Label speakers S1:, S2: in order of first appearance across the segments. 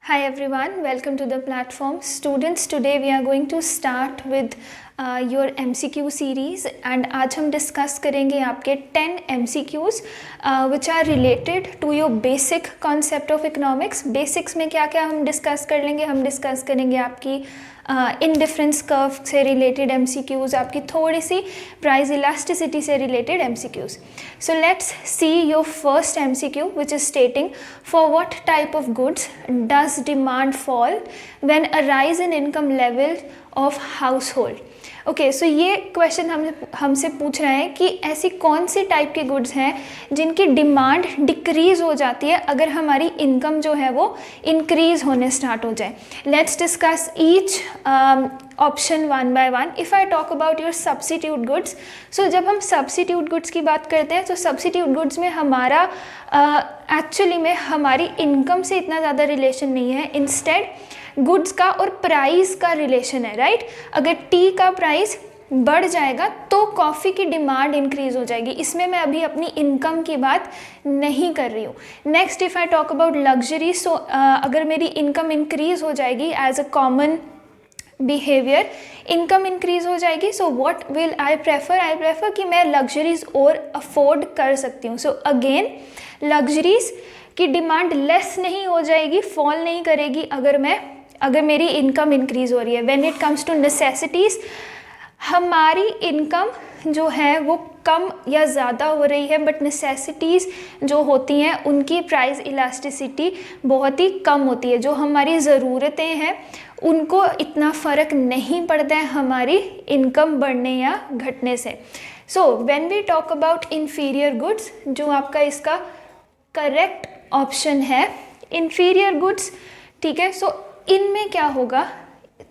S1: Hi everyone, welcome to the platform. Students, today we are going to start with your MCQ series and आज हम discuss करेंगे आपके 10 MCQs which are related to your basic concept of economics. Basics में क्या क्या हम discuss कर लेंगे, हम discuss करेंगे आपकी indifference curve से related MCQs, आपकी थोड़ी सी price elasticity से related MCQs. So let's see your first MCQ which is stating for what type of goods does demand fall when a rise in income level of household. Okay so ये question हमसे पूछ रहे हैं कि ऐसी कौन सी type के goods हैं जिनकी डिमांड डिक्रीज हो जाती है अगर हमारी इनकम जो है वो इंक्रीज होने स्टार्ट हो जाए. Let's discuss each option one by one. If I talk about your substitute goods, so जब हम सब्स्टिट्यूट गुड्स की बात करते हैं तो सब्स्टिट्यूट गुड्स में हमारा एक्चुअली में हमारी इनकम से इतना ज़्यादा रिलेशन नहीं है. इंस्टेड गुड्स का और प्राइस का रिलेशन है, राइट. अगर टी का प्राइस बढ़ जाएगा तो कॉफ़ी की डिमांड इंक्रीज हो जाएगी. इसमें मैं अभी अपनी इनकम की बात नहीं कर रही हूँ. Next if I talk about luxury, so अगर मेरी इनकम इंक्रीज हो जाएगी as a common behaviour, income increase हो जाएगी. So what will I prefer कि मैं लग्जरीज और अफोर्ड कर सकती हूँ. सो अगेन लग्जरीज की डिमांड लेस नहीं हो जाएगी, फॉल नहीं करेगी अगर मेरी इनकम इंक्रीज हो रही है. When it comes to necessities, हमारी इनकम जो है वो कम या ज़्यादा हो रही है बट नेसेसिटीज़ जो होती हैं उनकी प्राइस इलास्टिसिटी बहुत ही कम होती है. जो हमारी ज़रूरतें हैं उनको इतना फ़र्क नहीं पड़ता है हमारी इनकम बढ़ने या घटने से. So when we talk about inferior goods, जो आपका इसका करेक्ट ऑप्शन है इन्फीरियर गुड्स, ठीक है. सो इनमें क्या होगा,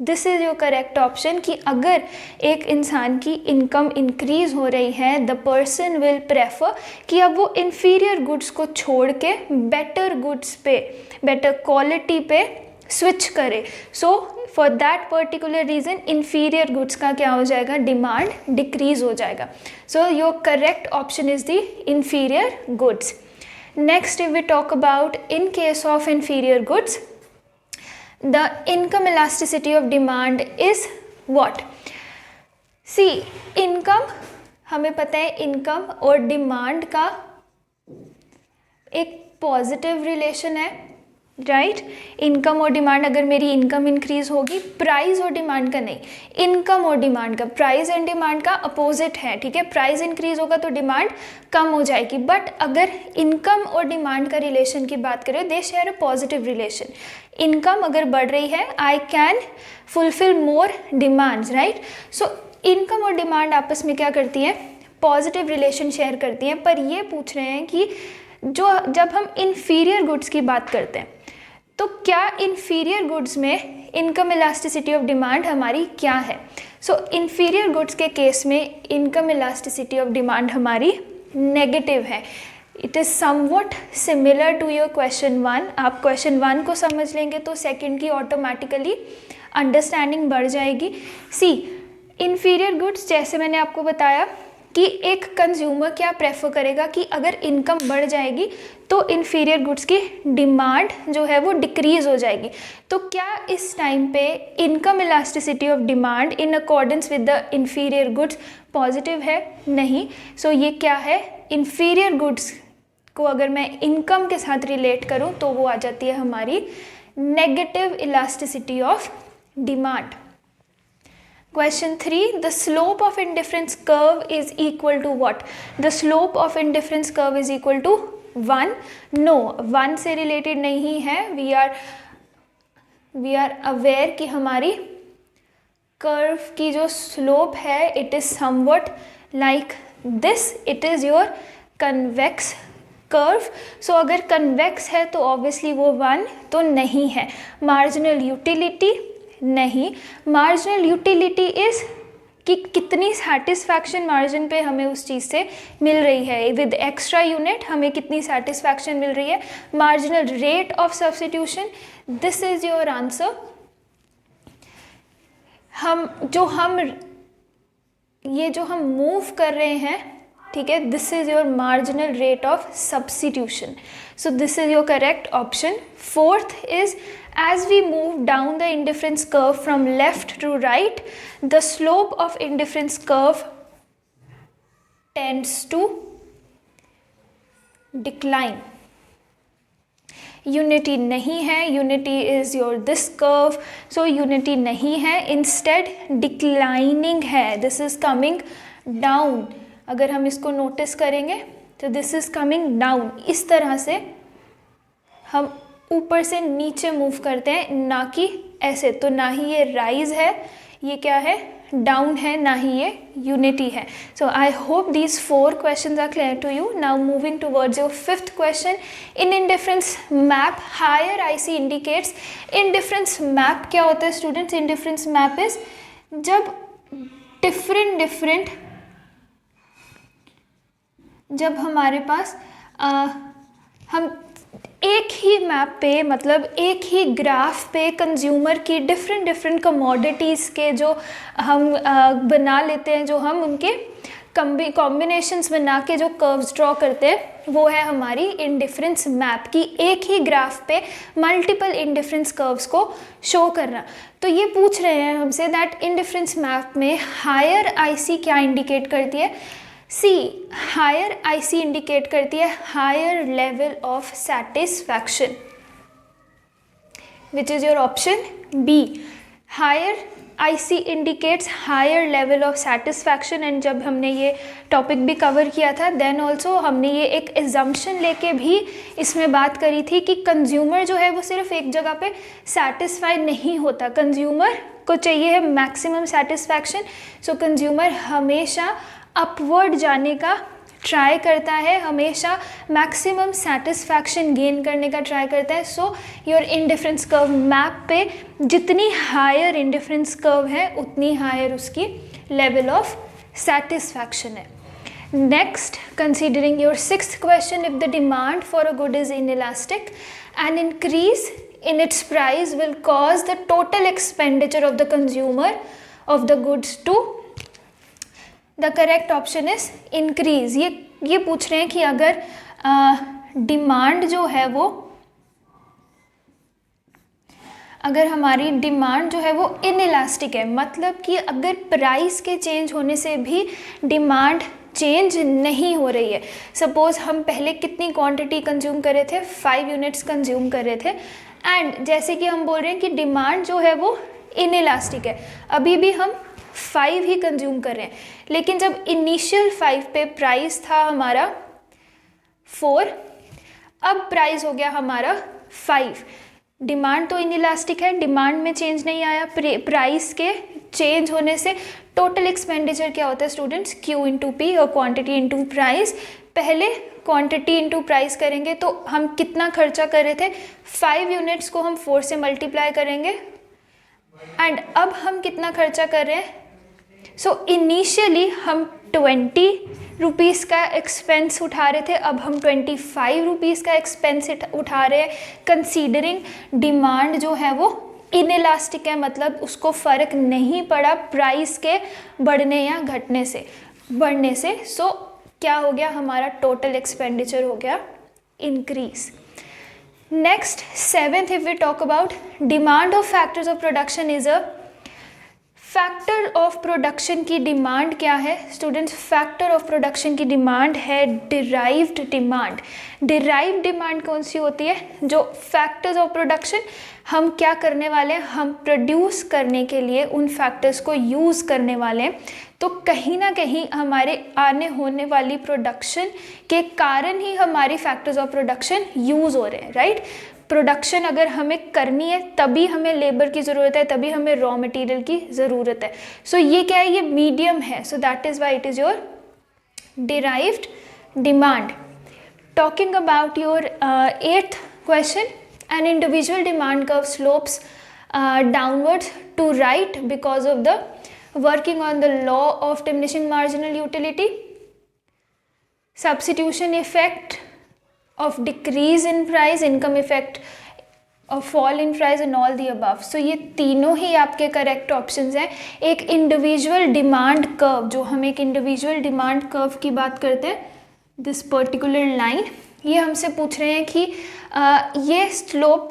S1: this is your correct option कि अगर एक इंसान की इनकम इंक्रीज हो रही है द पर्सन विल प्रेफर कि अब वो इन्फीरियर गुड्स को छोड़ के बेटर गुड्स पे, बेटर क्वालिटी पे स्विच करे. So for that particular reason inferior goods का क्या हो जाएगा, डिमांड डिक्रीज हो जाएगा. So your correct option is the inferior goods. Next, if we talk about in case of inferior goods, the income elasticity of demand is what? See, income, हमें पता है income और डिमांड का एक positive relation है, right. Income और demand, अगर मेरी इनकम इंक्रीज होगी, प्राइस और डिमांड का नहीं, इनकम और डिमांड का, प्राइस एंड डिमांड का अपोजिट है, ठीक है. प्राइस इंक्रीज होगा तो डिमांड कम हो जाएगी. बट अगर इनकम और डिमांड का रिलेशन की बात करें, they share a positive relation. Income अगर बढ़ रही है, I can fulfil more demands, right. So income और डिमांड आपस में क्या करती हैं, पॉजिटिव रिलेशन शेयर करती हैं. पर ये पूछ रहे हैं कि जब हम इन्फीरियर गुड्स की बात करते हैं तो क्या इन्फीरियर गुड्स में इनकम इलास्टिसिटी ऑफ डिमांड हमारी क्या है. सो इन्फीरियर गुड्स के केस में इनकम इलास्टिसिटी ऑफ डिमांड हमारी नेगेटिव है. It is something similar to your question one. आप क्वेश्चन वन को समझ लेंगे तो सेकंड की ऑटोमेटिकली अंडरस्टैंडिंग बढ़ जाएगी. सी, इन्फीरियर गुड्स जैसे मैंने आपको बताया कि एक कंज्यूमर क्या प्रेफर करेगा कि अगर इनकम बढ़ जाएगी तो इन्फीरियर गुड्स की डिमांड जो है वो डिक्रीज हो जाएगी. तो क्या इस टाइम पे income elasticity of demand in accordance with the inferior goods positive है? नहीं. सो ये क्या है, इन्फीरियर गुड्स को अगर मैं इनकम के साथ रिलेट करूँ तो वो आ जाती है हमारी negative elasticity of demand. Question 3, the slope of indifference curve is equal to what? The slope of indifference curve is equal to 1. No, 1 से related नहीं है. We are aware कि हमारी curve की जो slope है it is somewhat like this. It is your convex curve. So अगर convex है तो obviously वो 1 तो नहीं है. Marginal utility नहीं. मार्जिनल यूटिलिटी इज कि कितनी सेटिस्फैक्शन मार्जिन पे हमें उस चीज़ से मिल रही है, विद एक्स्ट्रा यूनिट हमें कितनी सेटिस्फैक्शन मिल रही है. Marginal rate of substitution, this is your answer. हम मूव कर रहे हैं ठीक है, this is your marginal rate of substitution. So this is your correct option. Fourth is as we move down the indifference curve from left to right, the slope of indifference curve tends to decline. Unity नहीं है, unity is your this curve, so unity नहीं है, instead declining है. This is coming down. अगर हम इसको notice करेंगे तो this is coming down. इस तरह से हम ऊपर से नीचे मूव करते हैं, ना कि ऐसे. तो ना ही ये राइज है, ये क्या है, डाउन है, ना ही ये यूनिटी है. So I hope these 4 questions are clear to you. Now moving towards your 5th question. In indifference map higher IC indicates. Indifference map क्या होता है स्टूडेंट्स? इंडिफरेंस मैप इज जब डिफरेंट जब हमारे पास हम एक ही मैप पे, मतलब एक ही ग्राफ पे कंज्यूमर की डिफरेंट कमोडिटीज़ के जो हम बना लेते हैं, जो हम उनके कॉम्बिनेशंस बना के जो कर्व्स ड्रॉ करते हैं, वो है हमारी इंडिफरेंस मैप की. एक ही ग्राफ पे मल्टीपल इंडिफरेंस कर्व्स को शो करना. तो ये पूछ रहे हैं हमसे दैट इंडिफरेंस मैप में हायर आईसी क्या इंडिकेट करती है? सी, हायर आईसी इंडिकेट करती है higher level of satisfaction, which is your option B. Higher IC indicates higher level of satisfaction. And जब हमने ये टॉपिक भी कवर किया था, देन ऑल्सो हमने ये एक एजम्पशन लेके भी इसमें बात करी थी कि कंज्यूमर जो है वो सिर्फ एक जगह पे सेटिस्फाई नहीं होता. कंज्यूमर को चाहिए है मैक्सिमम सेटिस्फैक्शन. सो कंज्यूमर हमेशा अपवर्ड जाने का ट्राई करता है, हमेशा मैक्सिमम सेटिस्फैक्शन गेन करने का ट्राई करता है. So your indifference curve map पे जितनी हायर इंडिफरेंस कर्व है, उतनी हायर उसकी लेवल ऑफ सेटिस्फैक्शन है. Next, considering your 6th question, if the demand for a good is inelastic, an increase in its price will cause the total expenditure of the consumer of the goods to. The correct option is increase. ये पूछ रहे हैं कि अगर demand जो है वो, अगर हमारी डिमांड जो है वो इनइलास्टिक है, मतलब कि अगर प्राइस के चेंज होने से भी डिमांड चेंज नहीं हो रही है. सपोज हम पहले कितनी क्वांटिटी कंज्यूम कर रहे थे, 5 यूनिट्स कंज्यूम कर रहे थे, एंड जैसे कि हम बोल रहे हैं कि डिमांड जो है वो इनइलास्टिक है, अभी भी हम 5 ही कंज्यूम कर रहे हैं. लेकिन जब इनिशियल 5 पे प्राइस था हमारा 4, अब प्राइस हो गया हमारा 5. डिमांड तो इनइलास्टिक है, डिमांड में चेंज नहीं आया. प्राइस के चेंज होने से टोटल एक्सपेंडिचर क्या होता है स्टूडेंट्स? Q इंटू पी, और क्वांटिटी इंटू प्राइस. पहले क्वांटिटी इंटू प्राइस करेंगे तो हम कितना खर्चा कर रहे थे, 5 यूनिट्स को हम 4 से मल्टीप्लाई करेंगे, एंड अब हम कितना खर्चा कर रहे हैं. सो इनिशियली हम 20 रुपीज़ का एक्सपेंस उठा रहे थे, अब हम 25 रुपीज़ का एक्सपेंस उठा रहे हैं, कंसीडरिंग डिमांड जो है वो इनइलास्टिक है, मतलब उसको फ़र्क नहीं पड़ा प्राइस के बढ़ने या घटने से, बढ़ने से. सो क्या हो गया, हमारा टोटल एक्सपेंडिचर हो गया increase. Next, 7th, if we talk about demand of factors of production is a. Factor of production की डिमांड क्या है स्टूडेंट्स? फैक्टर ऑफ प्रोडक्शन की डिमांड है डिराइव्ड डिमांड. डिराइव्ड डिमांड कौन सी होती है? जो फैक्टर्स ऑफ प्रोडक्शन हम क्या करने वाले हैं, हम प्रोड्यूस करने के लिए उन फैक्टर्स को यूज़ करने वाले हैं. तो कहीं ना कहीं हमारे आने होने वाली प्रोडक्शन के कारण ही हमारी फैक्टर्स ऑफ प्रोडक्शन यूज़ हो रहे हैं, राइट? प्रोडक्शन अगर हमें करनी है तभी हमें लेबर की ज़रूरत है, तभी हमें रॉ मटेरियल की ज़रूरत है. सो ये क्या है, ये मीडियम है. So that is why it is your derived demand. Talking about your 8th question, an individual demand curve slopes downwards to right because of the working on the law of diminishing marginal utility, substitution effect of decrease in price, income effect fall in price and all the above. So ये तीनों ही आपके correct options हैं। एक individual demand curve, जो हम एक individual demand curve की बात करते हैं, दिस पर्टिकुलर लाइन, ये हमसे पूछ रहे हैं कि ये स्लोप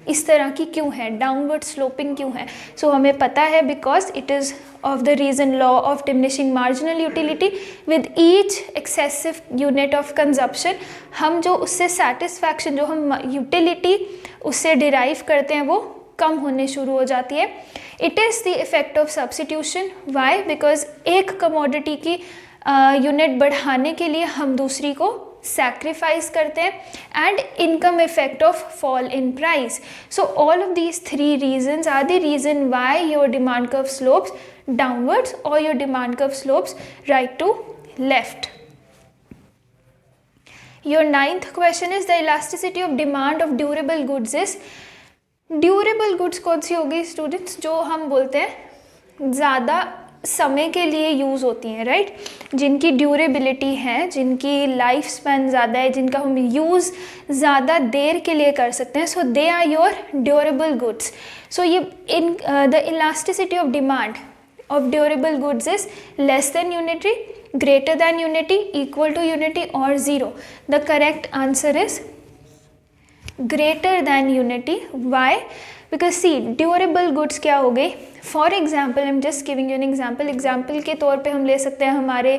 S1: इस तरह की क्यों है, डाउनवर्ड स्लोपिंग क्यों है। सो हमें पता है because it is of the reason law of diminishing marginal utility with each excessive unit of consumption. हम जो उससे सेटिस्फैक्शन, जो हम यूटिलिटी उससे डिराइव करते हैं, वो कम होने शुरू हो जाती है। It is the effect of substitution. Why? Because एक कमोडिटी की यूनिट बढ़ाने के लिए हम दूसरी को sacrifice करते हैं, and income effect of fall in price. So all of these three reasons are the reason why your demand curve slopes downwards or your demand curve slopes right to left. Your ninth question is the elasticity of demand of durable goods is, durable goods कौन सी होगी students? जो हम बोलते हैं ज़्यादा समय के लिए यूज़ होती हैं, राइट, जिनकी ड्यूरेबिलिटी है, जिनकी लाइफ स्पैन ज़्यादा है, जिनका हम यूज़ ज़्यादा देर के लिए कर सकते हैं। So they are your durable goods. So ये in the elasticity of demand of durable goods is less than unity, greater than unity, equal to unity or 0. The correct answer is greater than unity. Why? Because see, durable goods क्या हो गई? For example, I'm just giving you an example. Example के तौर पे हम ले सकते हैं हमारे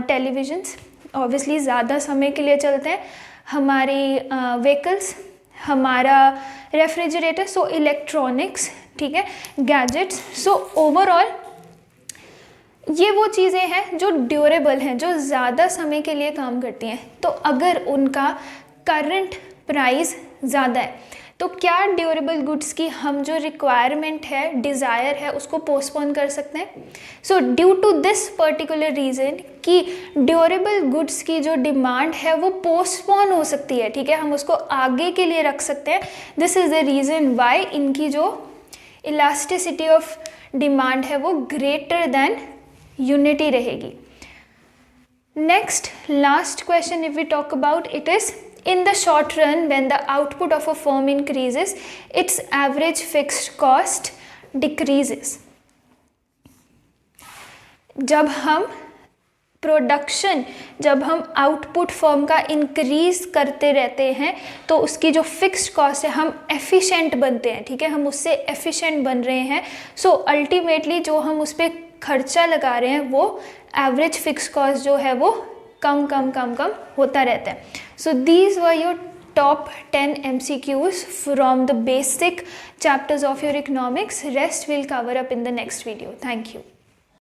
S1: टेलीविजन्स, obviously ज़्यादा समय के लिए चलते हैं, हमारी व्हीकल्स, हमारा रेफ्रिजरेटर, सो इलेक्ट्रॉनिक्स, ठीक है, गैजेट्स। सो ओवरऑल ये वो चीज़ें हैं जो ड्यूरेबल हैं, जो ज़्यादा समय के लिए काम करती हैं। तो अगर उनका करंट प्राइस ज़्यादा है तो क्या ड्यूरेबल गुड्स की हम जो रिक्वायरमेंट है, डिज़ायर है, उसको पोस्टपोन कर सकते हैं? So due to this particular reason कि ड्यूरेबल गुड्स की जो डिमांड है वो पोस्टपोन हो सकती है, ठीक है, हम उसको आगे के लिए रख सकते हैं। This is the reason why इनकी जो इलास्टिसिटी ऑफ डिमांड है वो ग्रेटर दैन यूनिटी रहेगी। Next last question if we talk about it is, in the short run when the output of a firm increases, its average fixed cost decreases. जब हम production, जब हम output firm का increase करते रहते हैं तो उसकी जो फिक्स्ड कॉस्ट है, हम एफिशिएंट बनते हैं, ठीक है, हम उससे एफिशिएंट बन रहे हैं। सो अल्टीमेटली जो हम उस पर खर्चा लगा रहे हैं वो एवरेज फिक्स्ड कॉस्ट जो है वो कम कम कम कम होता रहता है। So these were your top 10 MCQs from the basic chapters of your economics. Rest we'll cover up in the next video. Thank you.